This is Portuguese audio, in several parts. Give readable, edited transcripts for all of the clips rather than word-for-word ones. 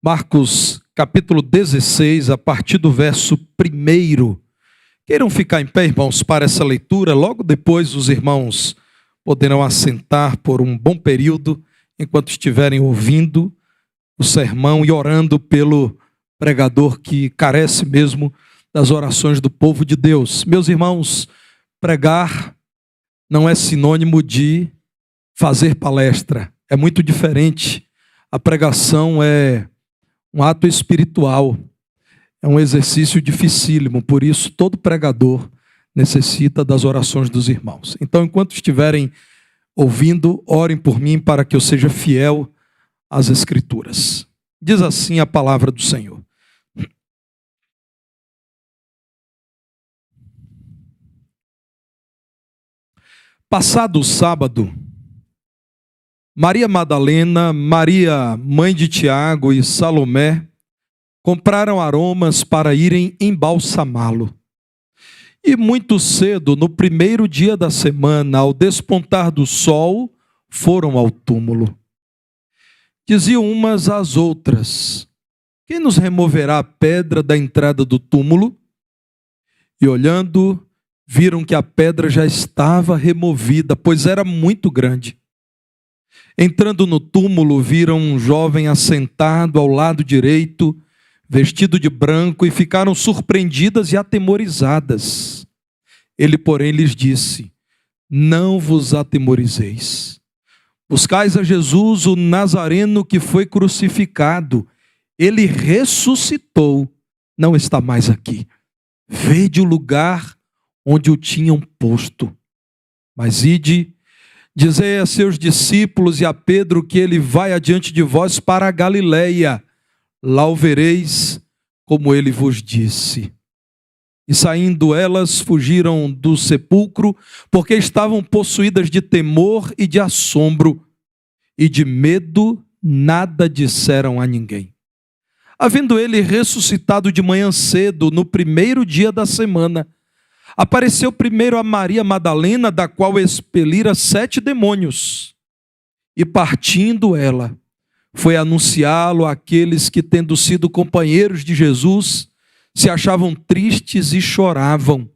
Marcos capítulo 16, a partir do verso 1. Queiram ficar em pé, irmãos, para essa leitura. Logo depois os irmãos poderão assentar por um bom período, enquanto estiverem ouvindo o sermão e orando pelo pregador que carece mesmo das orações do povo de Deus. Meus irmãos, pregar não é sinônimo de fazer palestra, é muito diferente. A pregação é um ato espiritual, é um exercício dificílimo, por isso todo pregador necessita das orações dos irmãos. Então, enquanto estiverem ouvindo, orem por mim para que eu seja fiel às Escrituras. Diz assim a palavra do Senhor. Passado o sábado, Maria Madalena, Maria, mãe de Tiago e Salomé, compraram aromas para irem embalsamá-lo. E muito cedo, no primeiro dia da semana, ao despontar do sol, foram ao túmulo. Diziam umas às outras: quem nos removerá a pedra da entrada do túmulo? E olhando, viram que a pedra já estava removida, pois era muito grande. Entrando no túmulo, viram um jovem assentado ao lado direito, vestido de branco, e ficaram surpreendidas e atemorizadas. Ele, porém, lhes disse: não vos atemorizeis. Buscais a Jesus, o Nazareno, que foi crucificado. Ele ressuscitou, não está mais aqui. Vede o lugar onde o tinham posto. Mas ide, dizei a seus discípulos e a Pedro que ele vai adiante de vós para a Galileia. Lá o vereis, como ele vos disse. E saindo elas, fugiram do sepulcro, porque estavam possuídas de temor e de assombro, e de medo nada disseram a ninguém. Havendo ele ressuscitado de manhã cedo, no primeiro dia da semana, apareceu primeiro a Maria Madalena, da qual expelira 7 demônios. E partindo ela, foi anunciá-lo àqueles que, tendo sido companheiros de Jesus, se achavam tristes e choravam.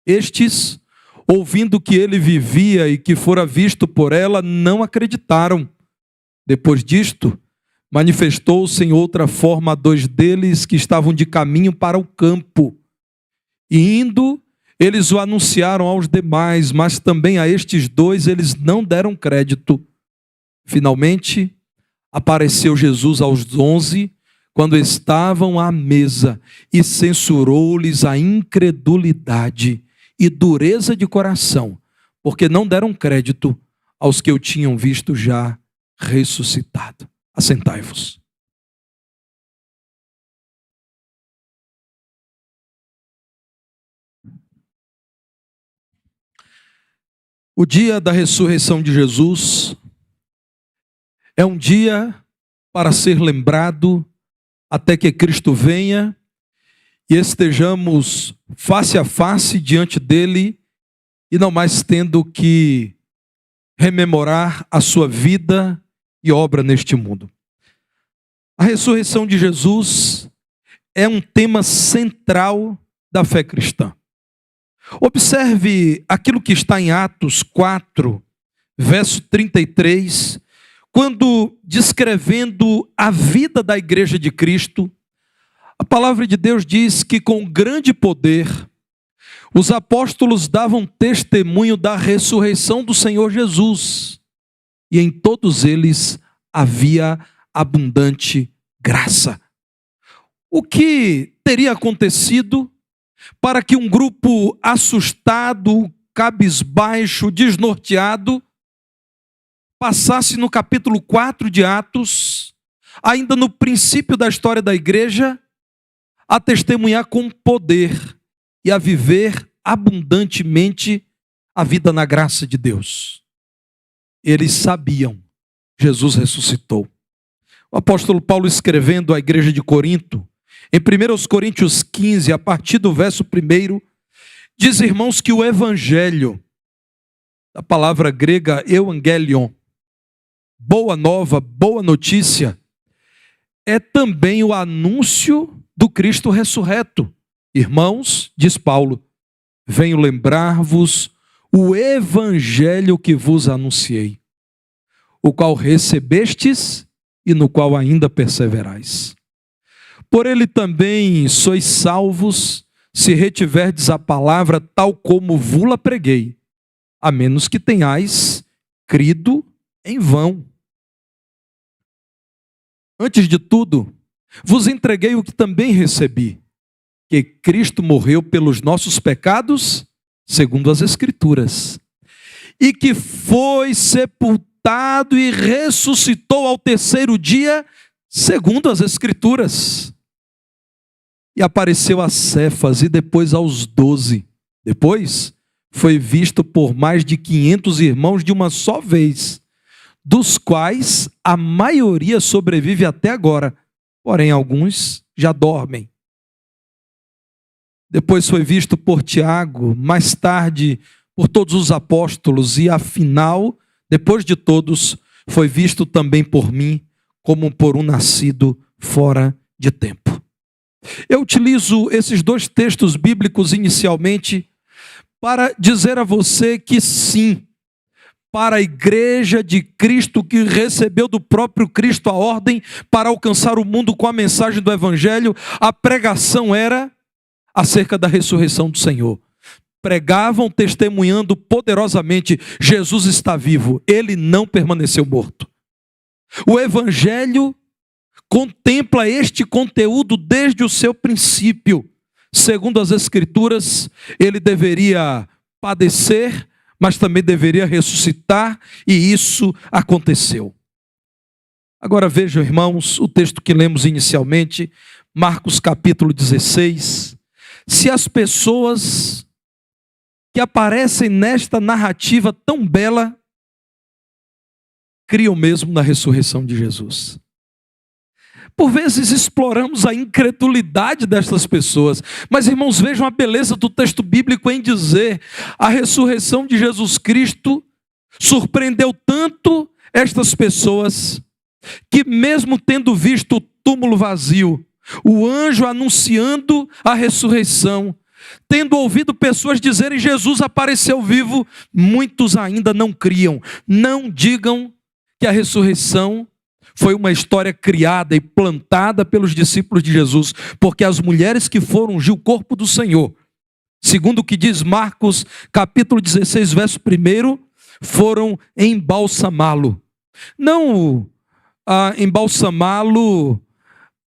Estes, ouvindo que ele vivia e que fora visto por ela, não acreditaram. Depois disto, manifestou-se em outra forma a 2 deles que estavam de caminho para o campo. E indo, eles o anunciaram aos demais, mas também a estes 2 eles não deram crédito. Finalmente, apareceu Jesus aos 11, quando estavam à mesa, e censurou-lhes a incredulidade e dureza de coração, porque não deram crédito aos que o tinham visto já ressuscitado. Assentai-vos. O dia da ressurreição de Jesus é um dia para ser lembrado até que Cristo venha e estejamos face a face diante dele e não mais tendo que rememorar a sua vida e obra neste mundo. A ressurreição de Jesus é um tema central da fé cristã. Observe aquilo que está em Atos 4, verso 33, quando descrevendo a vida da igreja de Cristo, a palavra de Deus diz que com grande poder os apóstolos davam testemunho da ressurreição do Senhor Jesus, e em todos eles havia abundante graça. O que teria acontecido para que um grupo assustado, cabisbaixo, desnorteado, passasse no capítulo 4 de Atos, ainda no princípio da história da igreja, a testemunhar com poder e a viver abundantemente a vida na graça de Deus? Eles sabiam, Jesus ressuscitou. O apóstolo Paulo, escrevendo à igreja de Corinto, em 1 Coríntios 15, a partir do verso 1, diz, irmãos, que o evangelho, da palavra grega evangelion, boa nova, boa notícia, é também o anúncio do Cristo ressurreto. Irmãos, diz Paulo, venho lembrar-vos o evangelho que vos anunciei, o qual recebestes e no qual ainda perseverais. Por ele também sois salvos, se retiverdes a palavra tal como vos-la preguei, a menos que tenhais crido em vão. Antes de tudo, vos entreguei o que também recebi, que Cristo morreu pelos nossos pecados, segundo as Escrituras, e que foi sepultado e ressuscitou ao terceiro dia, segundo as Escrituras. E apareceu a Cefas e depois aos 12. Depois foi visto por mais de 500 irmãos de uma só vez, dos quais a maioria sobrevive até agora, porém alguns já dormem. Depois foi visto por Tiago, mais tarde por todos os apóstolos, e afinal, depois de todos, foi visto também por mim, como por um nascido fora de tempo. Eu utilizo esses dois textos bíblicos inicialmente para dizer a você que sim, para a igreja de Cristo, que recebeu do próprio Cristo a ordem para alcançar o mundo com a mensagem do Evangelho, a pregação era acerca da ressurreição do Senhor. Pregavam testemunhando poderosamente: Jesus está vivo, ele não permaneceu morto. O Evangelho contempla este conteúdo desde o seu princípio. Segundo as Escrituras, ele deveria padecer, mas também deveria ressuscitar, e isso aconteceu. Agora vejam, irmãos, o texto que lemos inicialmente, Marcos capítulo 16. Se as pessoas que aparecem nesta narrativa tão bela criam mesmo na ressurreição de Jesus. Por vezes exploramos a incredulidade destas pessoas, mas irmãos, vejam a beleza do texto bíblico em dizer: a ressurreição de Jesus Cristo surpreendeu tanto estas pessoas, que mesmo tendo visto o túmulo vazio, o anjo anunciando a ressurreição, tendo ouvido pessoas dizerem Jesus apareceu vivo, muitos ainda não criam. Não digam que a ressurreição foi uma história criada e plantada pelos discípulos de Jesus, porque as mulheres que foram ungir o corpo do Senhor, segundo o que diz Marcos capítulo 16, verso 1, foram embalsamá-lo. Não embalsamá-lo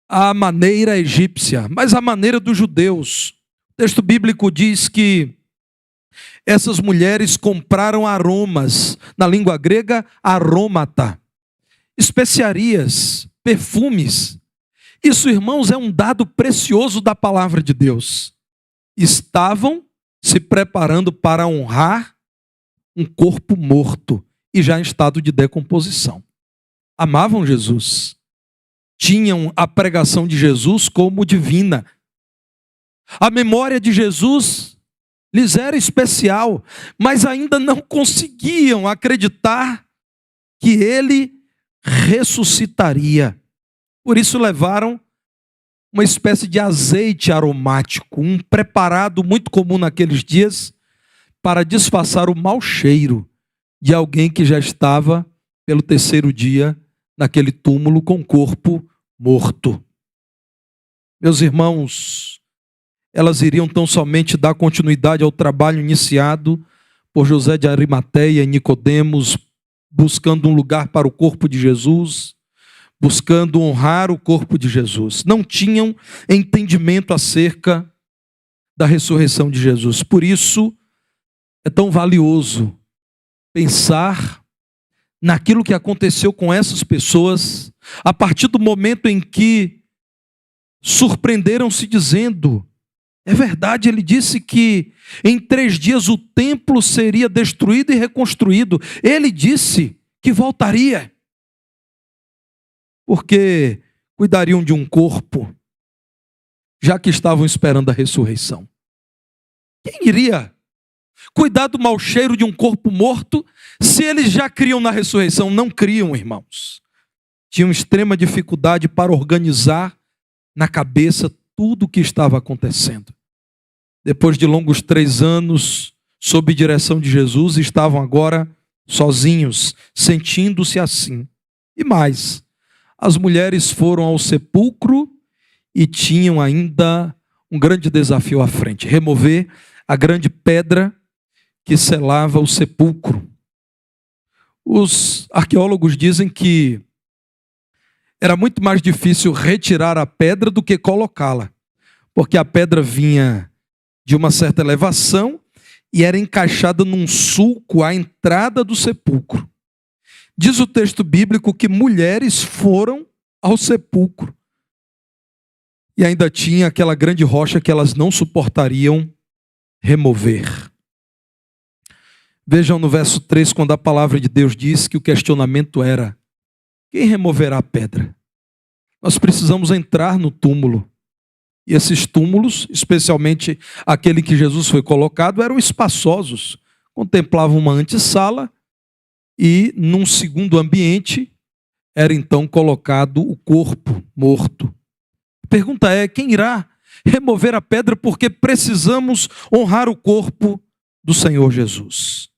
à maneira egípcia, mas à maneira dos judeus. O texto bíblico diz que essas mulheres compraram aromas, na língua grega, arômata, especiarias, perfumes. Isso, irmãos, é um dado precioso da palavra de Deus. Estavam se preparando para honrar um corpo morto e já em estado de decomposição. Amavam Jesus. Tinham a pregação de Jesus como divina. A memória de Jesus lhes era especial, mas ainda não conseguiam acreditar que ele ressuscitaria. Por isso levaram uma espécie de azeite aromático, um preparado muito comum naqueles dias, para disfarçar o mau cheiro de alguém que já estava pelo terceiro dia naquele túmulo com o corpo morto. Meus irmãos, elas iriam tão somente dar continuidade ao trabalho iniciado por José de Arimateia e Nicodemos, buscando um lugar para o corpo de Jesus, buscando honrar o corpo de Jesus. Não tinham entendimento acerca da ressurreição de Jesus. Por isso é tão valioso pensar naquilo que aconteceu com essas pessoas, a partir do momento em que surpreenderam-se dizendo: é verdade, ele disse que em 3 dias o templo seria destruído e reconstruído. Ele disse que voltaria. Porque cuidariam de um corpo, já que estavam esperando a ressurreição. Quem iria cuidar do mau cheiro de um corpo morto, se eles já criam na ressurreição? Não criam, irmãos. tinham extrema dificuldade para organizar na cabeça tudo o que estava acontecendo. Depois de longos 3 anos, sob direção de Jesus, estavam agora sozinhos, sentindo-se assim. E mais, as mulheres foram ao sepulcro e tinham ainda um grande desafio à frente: remover a grande pedra que selava o sepulcro. Os arqueólogos dizem que era muito mais difícil retirar a pedra do que colocá-la, porque a pedra vinha de uma certa elevação e era encaixada num sulco à entrada do sepulcro. Diz o texto bíblico que mulheres foram ao sepulcro e ainda tinha aquela grande rocha que elas não suportariam remover. Vejam no verso 3, quando a palavra de Deus diz que o questionamento era: quem removerá a pedra? Nós precisamos entrar no túmulo. E esses túmulos, especialmente aquele que Jesus foi colocado, eram espaçosos. Contemplavam uma antessala e, num segundo ambiente, era então colocado o corpo morto. A pergunta é: quem irá remover a pedra? Porque precisamos honrar o corpo do Senhor Jesus.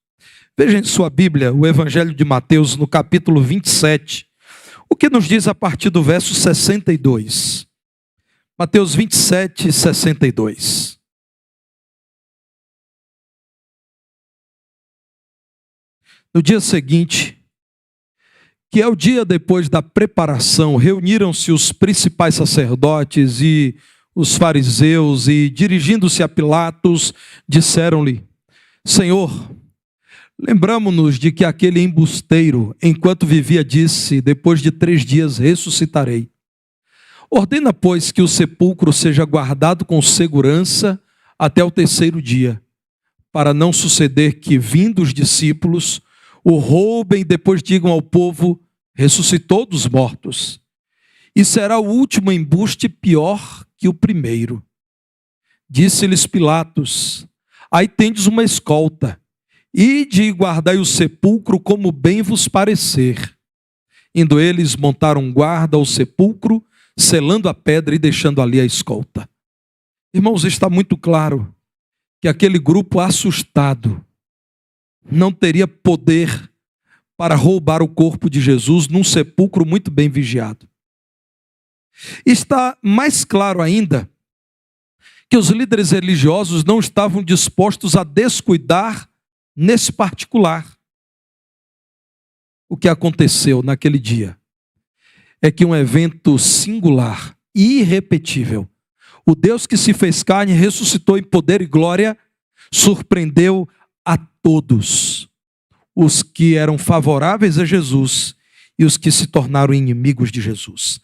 Veja em sua Bíblia o Evangelho de Mateus, no capítulo 27. O que nos diz a partir do verso 62? Mateus 27, 62. No dia seguinte, que é o dia depois da preparação, reuniram-se os principais sacerdotes e os fariseus e, dirigindo-se a Pilatos, disseram-lhe: Senhor, lembramo-nos de que aquele embusteiro, enquanto vivia, disse: depois de 3 dias ressuscitarei. Ordena, pois, que o sepulcro seja guardado com segurança até o 3º dia, para não suceder que, vindo os discípulos, o roubem e depois digam ao povo: ressuscitou dos mortos. E será o último embuste pior que o primeiro. Disse-lhes Pilatos: aí tendes uma escolta, ide e guardai o sepulcro como bem vos parecer. Indo eles, montaram guarda ao sepulcro, selando a pedra e deixando ali a escolta. Irmãos, está muito claro que aquele grupo assustado não teria poder para roubar o corpo de Jesus num sepulcro muito bem vigiado. Está mais claro ainda que os líderes religiosos não estavam dispostos a descuidar nesse particular. O que aconteceu naquele dia é que um evento singular e irrepetível, o Deus que se fez carne, ressuscitou em poder e glória, surpreendeu a todos, os que eram favoráveis a Jesus e os que se tornaram inimigos de Jesus.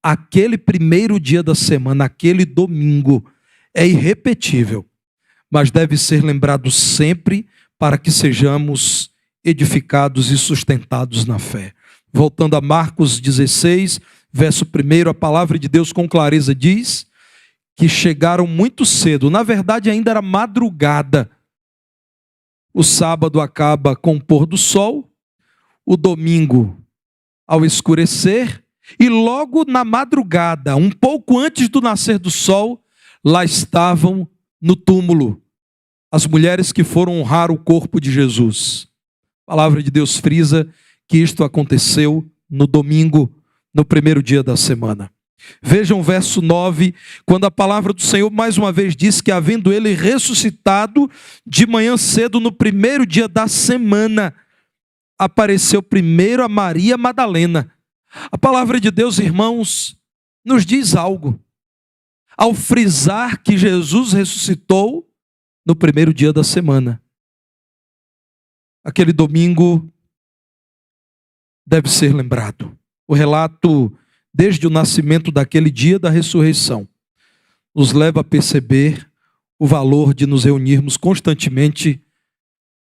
Aquele primeiro dia da semana, aquele domingo, é irrepetível, mas deve ser lembrado sempre para que sejamos edificados e sustentados na fé. Voltando a Marcos 16, verso 1, a palavra de Deus com clareza diz que chegaram muito cedo. Na verdade, ainda era madrugada. O sábado acaba com o pôr do sol, o domingo ao escurecer, e logo na madrugada, um pouco antes do nascer do sol, lá estavam no túmulo as mulheres que foram honrar o corpo de Jesus. A palavra de Deus frisa que isto aconteceu no domingo, no primeiro dia da semana. Vejam o verso 9, quando a palavra do Senhor mais uma vez diz que, havendo ele ressuscitado de manhã cedo no primeiro dia da semana, apareceu primeiro a Maria Madalena. A palavra de Deus, irmãos, nos diz algo. Ao frisar que Jesus ressuscitou no primeiro dia da semana, aquele domingo deve ser lembrado. O relato, desde o nascimento daquele dia da ressurreição, nos leva a perceber o valor de nos reunirmos constantemente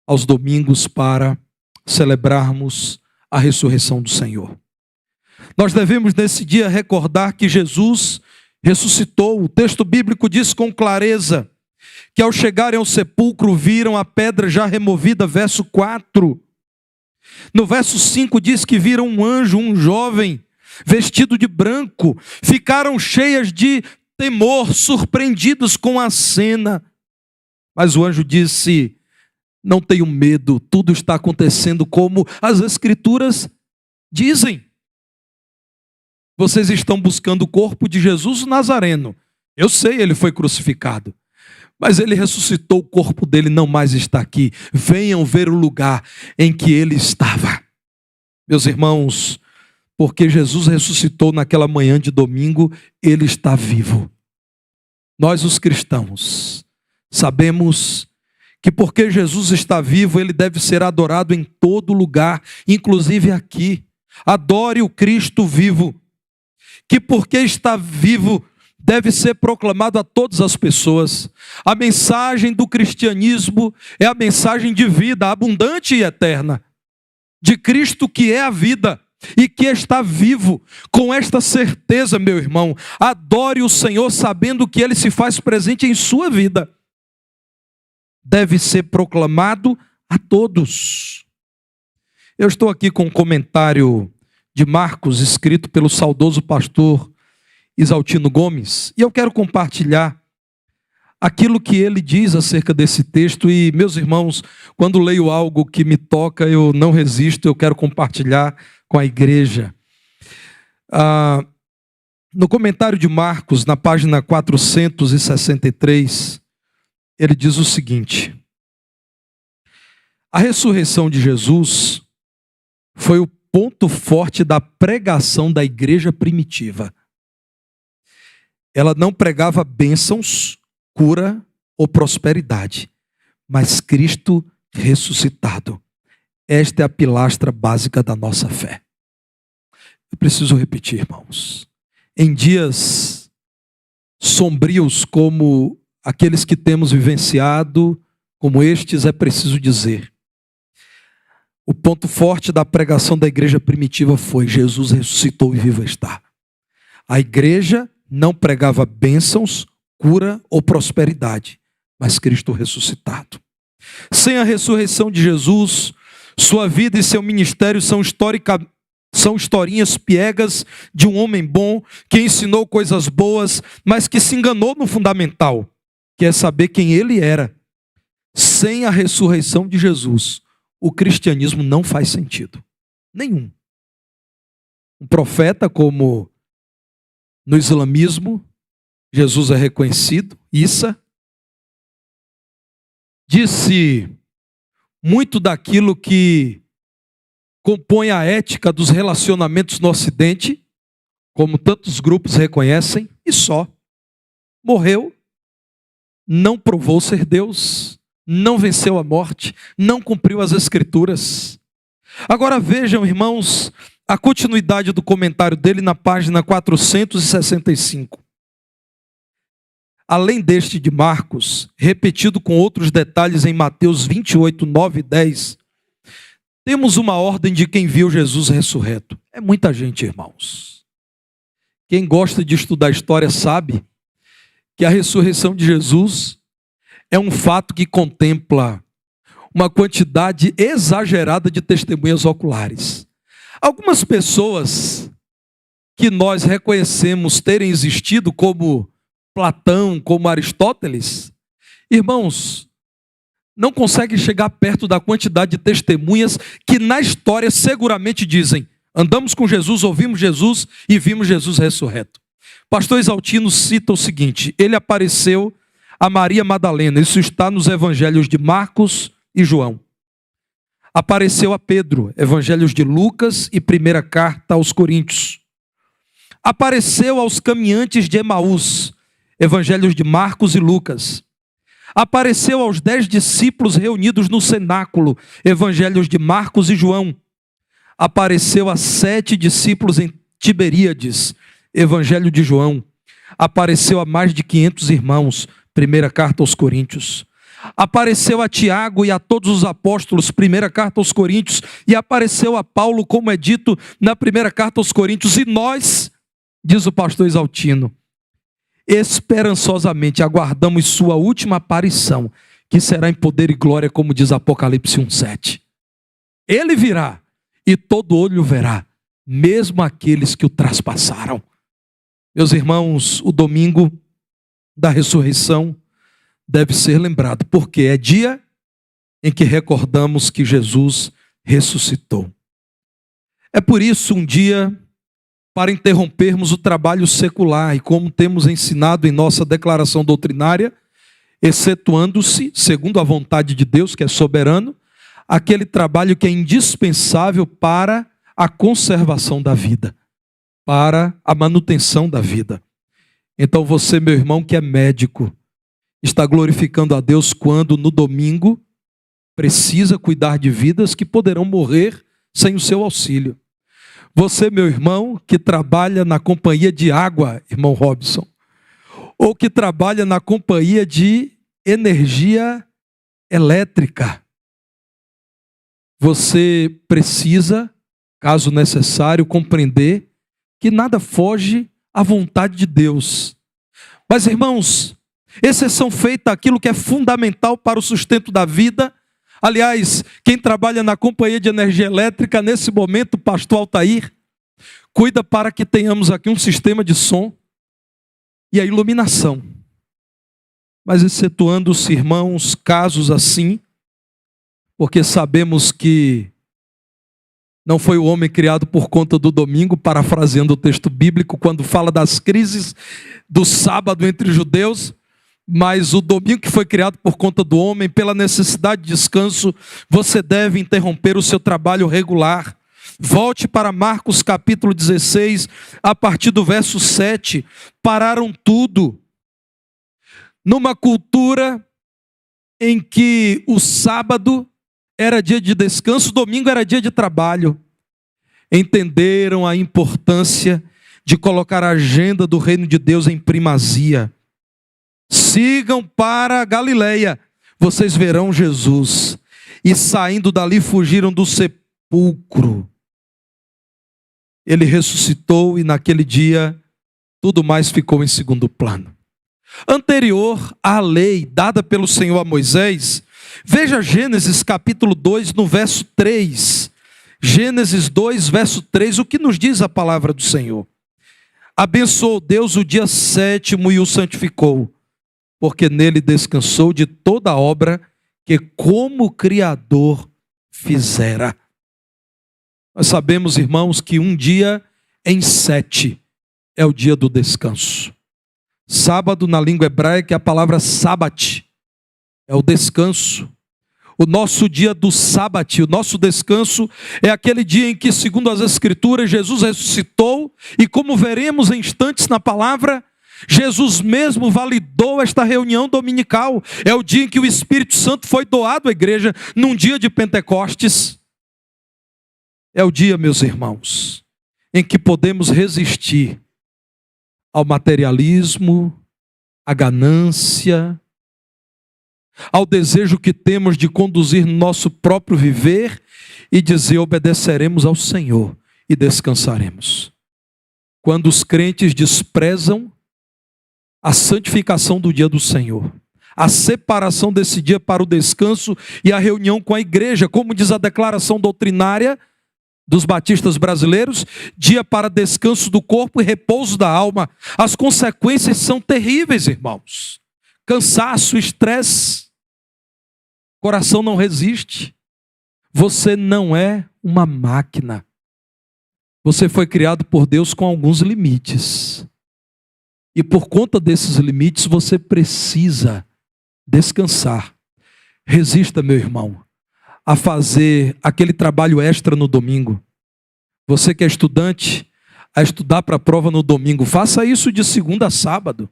aos domingos para celebrarmos a ressurreição do Senhor. Nós devemos nesse dia recordar que Jesus ressuscitou. O texto bíblico diz com clareza que ao chegarem ao sepulcro viram a pedra já removida, verso 4. No verso 5 diz que viram um anjo, um jovem, vestido de branco, ficaram cheias de temor, surpreendidas com a cena. Mas o anjo disse: não tenham medo, tudo está acontecendo como as Escrituras dizem. Vocês estão buscando o corpo de Jesus o Nazareno. Eu sei, ele foi crucificado, mas ele ressuscitou, o corpo dele não mais está aqui. Venham ver o lugar em que ele estava. Meus irmãos, porque Jesus ressuscitou naquela manhã de domingo, ele está vivo. Nós, os cristãos, sabemos que porque Jesus está vivo, ele deve ser adorado em todo lugar, inclusive aqui. Adore o Cristo vivo. Que porque está vivo, deve ser proclamado a todas as pessoas. A mensagem do cristianismo é a mensagem de vida abundante e eterna, de Cristo que é a vida e que está vivo. Com esta certeza, meu irmão, adore o Senhor sabendo que ele se faz presente em sua vida. Deve ser proclamado a todos. Eu estou aqui com um comentário de Marcos, escrito pelo saudoso pastor Isaltino Gomes, e eu quero compartilhar aquilo que ele diz acerca desse texto. E, meus irmãos, quando leio algo que me toca, eu não resisto, eu quero compartilhar com a igreja. No comentário de Marcos, na página 463, ele diz o seguinte: a ressurreição de Jesus foi o ponto forte da pregação da igreja primitiva. Ela não pregava bênçãos, cura ou prosperidade, mas Cristo ressuscitado. Esta é a pilastra básica da nossa fé. Eu preciso repetir, irmãos. Em dias sombrios como aqueles que temos vivenciado, como estes, é preciso dizer: o ponto forte da pregação da igreja primitiva foi: Jesus ressuscitou e vivo está. A igreja não pregava bênçãos, cura ou prosperidade, mas Cristo ressuscitado. Sem a ressurreição de Jesus, sua vida e seu ministério são historinhas piegas de um homem bom que ensinou coisas boas, mas que se enganou no fundamental, que é saber quem ele era. Sem a ressurreição de Jesus, o cristianismo não faz sentido nenhum. Um profeta, como no islamismo, Jesus é reconhecido, Isa, disse muito daquilo que compõe a ética dos relacionamentos no Ocidente, como tantos grupos reconhecem, e só. Morreu, não provou ser Deus, não venceu a morte, não cumpriu as Escrituras. Agora vejam, irmãos, a continuidade do comentário dele na página 465. Além deste de Marcos, repetido com outros detalhes em Mateus 28, 9 e 10, temos uma ordem de quem viu Jesus ressurreto. É muita gente, irmãos. Quem gosta de estudar história sabe que a ressurreição de Jesus é um fato que contempla uma quantidade exagerada de testemunhas oculares. Algumas pessoas que nós reconhecemos terem existido, como Platão, como Aristóteles, irmãos, não conseguem chegar perto da quantidade de testemunhas que na história seguramente dizem: andamos com Jesus, ouvimos Jesus e vimos Jesus ressurreto. Pastor Isaltino cita o seguinte: ele apareceu a Maria Madalena, isso está nos evangelhos de Marcos e João. Apareceu a Pedro, evangelhos de Lucas e primeira carta aos Coríntios. Apareceu aos caminhantes de Emaús, evangelhos de Marcos e Lucas. Apareceu aos 10 discípulos reunidos no cenáculo, evangelhos de Marcos e João. Apareceu a 7 discípulos em Tiberíades, evangelho de João. Apareceu a mais de 500 irmãos, primeira carta aos Coríntios. Apareceu a Tiago e a todos os apóstolos, primeira carta aos Coríntios. E apareceu a Paulo, como é dito na primeira carta aos Coríntios. E nós, diz o pastor Isaltino, esperançosamente aguardamos sua última aparição, que será em poder e glória, como diz Apocalipse 1:7. Ele virá e todo olho verá, mesmo aqueles que o traspassaram. Meus irmãos, o domingo da ressurreição deve ser lembrado, porque é dia em que recordamos que Jesus ressuscitou. É por isso um dia para interrompermos o trabalho secular, e como temos ensinado em nossa declaração doutrinária, excetuando-se, segundo a vontade de Deus, que é soberano, aquele trabalho que é indispensável para a conservação da vida, para a manutenção da vida. Então você, meu irmão, que é médico, está glorificando a Deus quando no domingo precisa cuidar de vidas que poderão morrer sem o seu auxílio. Você, meu irmão, que trabalha na companhia de água, irmão Robson, ou que trabalha na companhia de energia elétrica, você precisa, caso necessário, compreender que nada foge à vontade de Deus. Mas, irmãos, exceção feita àquilo que é fundamental para o sustento da vida. Aliás, quem trabalha na companhia de energia elétrica, nesse momento, o pastor Altair, cuida para que tenhamos aqui um sistema de som e a iluminação. Mas excetuando-se, irmãos, casos assim, porque sabemos que não foi o homem criado por conta do domingo, parafraseando o texto bíblico, quando fala das crises do sábado entre os judeus, mas o domingo que foi criado por conta do homem, pela necessidade de descanso, você deve interromper o seu trabalho regular. Volte para Marcos capítulo 16, a partir do verso 7. Pararam tudo. Numa cultura em que o sábado era dia de descanso, o domingo era dia de trabalho. Entenderam a importância de colocar a agenda do reino de Deus em primazia. Sigam para a Galileia, vocês verão Jesus. E saindo dali fugiram do sepulcro. Ele ressuscitou e naquele dia tudo mais ficou em segundo plano. Anterior à lei dada pelo Senhor a Moisés, veja Gênesis capítulo 2 no verso 3. Gênesis 2 verso 3, o que nos diz a palavra do Senhor? Abençoou Deus o dia sétimo e o santificou, porque nele descansou de toda a obra que como Criador fizera. Nós sabemos, irmãos, que um dia em 7 é o dia do descanso. Sábado na língua hebraica é a palavra sábate, é o descanso. O nosso dia do sábado, o nosso descanso, é aquele dia em que, segundo as Escrituras, Jesus ressuscitou, e como veremos em instantes na palavra, Jesus mesmo validou esta reunião dominical. É o dia em que o Espírito Santo foi doado à igreja, num dia de Pentecostes. É o dia, meus irmãos, em que podemos resistir ao materialismo, à ganância, ao desejo que temos de conduzir nosso próprio viver e dizer: obedeceremos ao Senhor e descansaremos. Quando os crentes desprezam a santificação do dia do Senhor, a separação desse dia para o descanso e a reunião com a igreja, como diz a declaração doutrinária dos batistas brasileiros, dia para descanso do corpo e repouso da alma, as consequências são terríveis, irmãos. Cansaço, estresse, coração não resiste. Você não é uma máquina. Você foi criado por Deus com alguns limites. E por conta desses limites, você precisa descansar. Resista, meu irmão, a fazer aquele trabalho extra no domingo. Você que é estudante, a estudar para a prova no domingo, faça isso de segunda a sábado.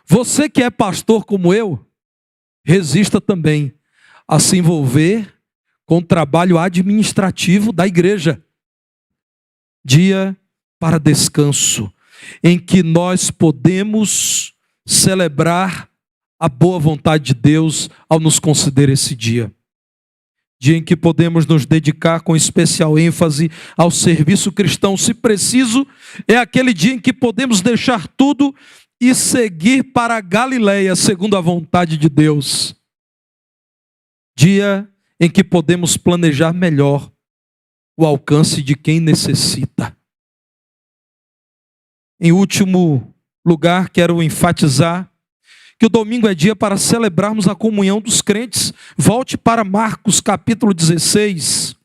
Você que é pastor como eu, resista também a se envolver com o trabalho administrativo da igreja. Dia para descanso, em que nós podemos celebrar a boa vontade de Deus ao nos conceder esse dia. Dia em que podemos nos dedicar com especial ênfase ao serviço cristão. Se preciso, é aquele dia em que podemos deixar tudo e seguir para a Galileia, segundo a vontade de Deus. Dia em que podemos planejar melhor o alcance de quem necessita. Em último lugar, quero enfatizar que o domingo é dia para celebrarmos a comunhão dos crentes. Volte para Marcos capítulo 16.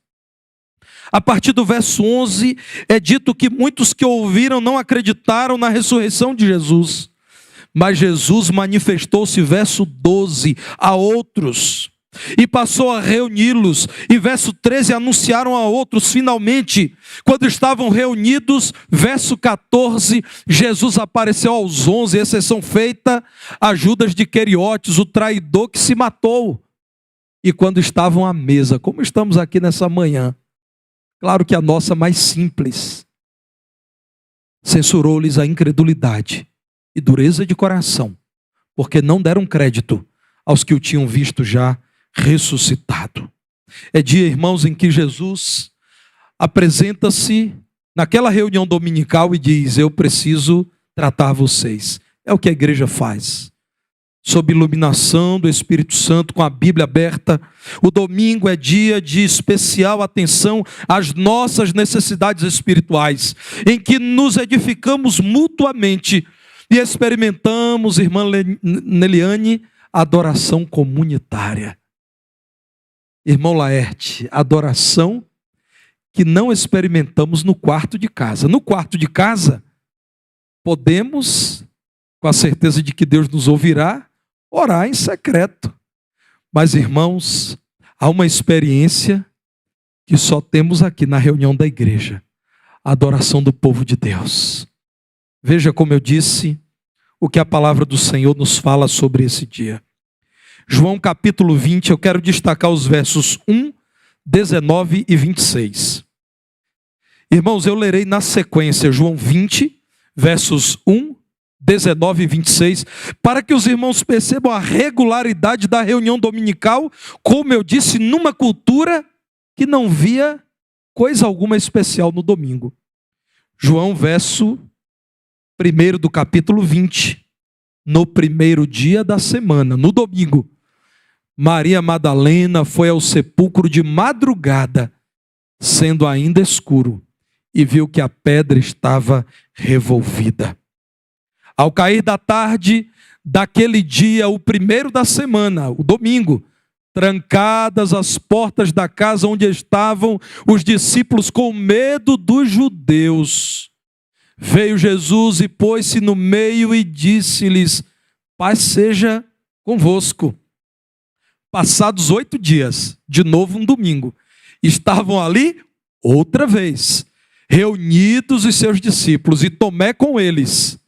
A partir do verso 11, é dito que muitos que ouviram não acreditaram na ressurreição de Jesus. Mas Jesus manifestou-se, verso 12, a outros, e passou a reuni-los. E verso 13, anunciaram a outros. Finalmente, quando estavam reunidos, verso 14, Jesus apareceu aos 11, exceção feita a Judas de Queriotes, o traidor que se matou. E quando estavam à mesa, como estamos aqui nessa manhã, claro que a nossa mais simples, censurou-lhes a incredulidade e dureza de coração, porque não deram crédito aos que o tinham visto já ressuscitado. É dia, irmãos, em que Jesus apresenta-se naquela reunião dominical e diz: eu preciso tratar vocês. É o que a igreja faz, sob iluminação do Espírito Santo, com a Bíblia aberta. O domingo é dia de especial atenção às nossas necessidades espirituais, em que nos edificamos mutuamente e experimentamos, irmã Neliane, adoração comunitária. Irmão Laerte, adoração que não experimentamos no quarto de casa. No quarto de casa, podemos, com a certeza de que Deus nos ouvirá, orar em secreto. Mas, irmãos, há uma experiência que só temos aqui na reunião da igreja: a adoração do povo de Deus. Veja como eu disse, o que a palavra do Senhor nos fala sobre esse dia. João capítulo 20, eu quero destacar os versos 1, 19 e 26. Irmãos, eu lerei na sequência João 20, versos 1, 19 e 26, para que os irmãos percebam a regularidade da reunião dominical, como eu disse, numa cultura que não via coisa alguma especial no domingo. João, verso 1 do capítulo 20, no primeiro dia da semana, no domingo, Maria Madalena foi ao sepulcro de madrugada, sendo ainda escuro, e viu que a pedra estava revolvida. Ao cair da tarde daquele dia, o primeiro da semana, o domingo, trancadas as portas da casa onde estavam os discípulos com medo dos judeus, veio Jesus e pôs-se no meio e disse-lhes: paz seja convosco. Passados 8 dias, de novo um domingo, estavam ali outra vez, reunidos os seus discípulos, e Tomé com eles.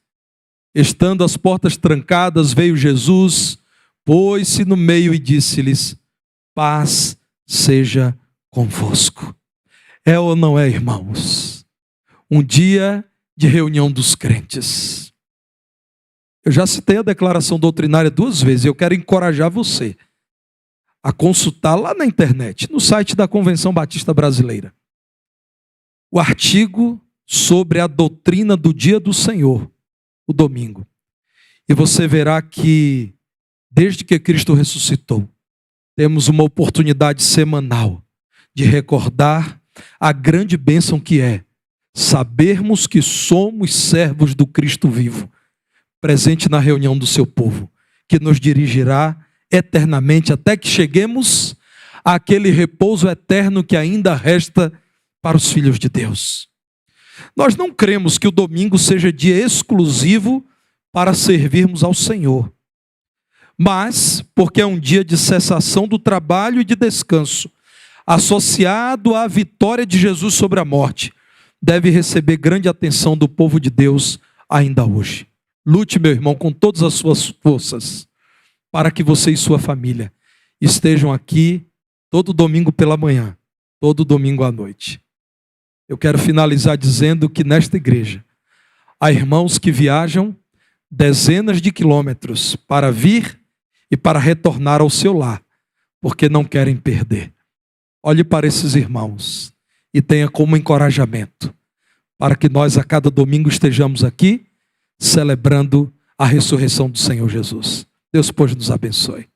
Estando as portas trancadas, veio Jesus, pôs-se no meio e disse-lhes: paz seja convosco. É ou não é, irmãos? Um dia de reunião dos crentes. Eu já citei a declaração doutrinária 2 vezes, eu quero encorajar você a consultar lá na internet, no site da Convenção Batista Brasileira, o artigo sobre a doutrina do dia do Senhor, o domingo. E você verá que, desde que Cristo ressuscitou, temos uma oportunidade semanal de recordar a grande bênção que é sabermos que somos servos do Cristo vivo, presente na reunião do seu povo, que nos dirigirá eternamente até que cheguemos àquele repouso eterno que ainda resta para os filhos de Deus. Nós não cremos que o domingo seja dia exclusivo para servirmos ao Senhor, mas porque é um dia de cessação do trabalho e de descanso, associado à vitória de Jesus sobre a morte, deve receber grande atenção do povo de Deus ainda hoje. Lute, meu irmão, com todas as suas forças, para que você e sua família estejam aqui todo domingo pela manhã, todo domingo à noite. Eu quero finalizar dizendo que nesta igreja há irmãos que viajam dezenas de quilômetros para vir e para retornar ao seu lar, porque não querem perder. Olhe para esses irmãos e tenha como encorajamento, para que nós a cada domingo estejamos aqui celebrando a ressurreição do Senhor Jesus. Deus, pois, nos abençoe.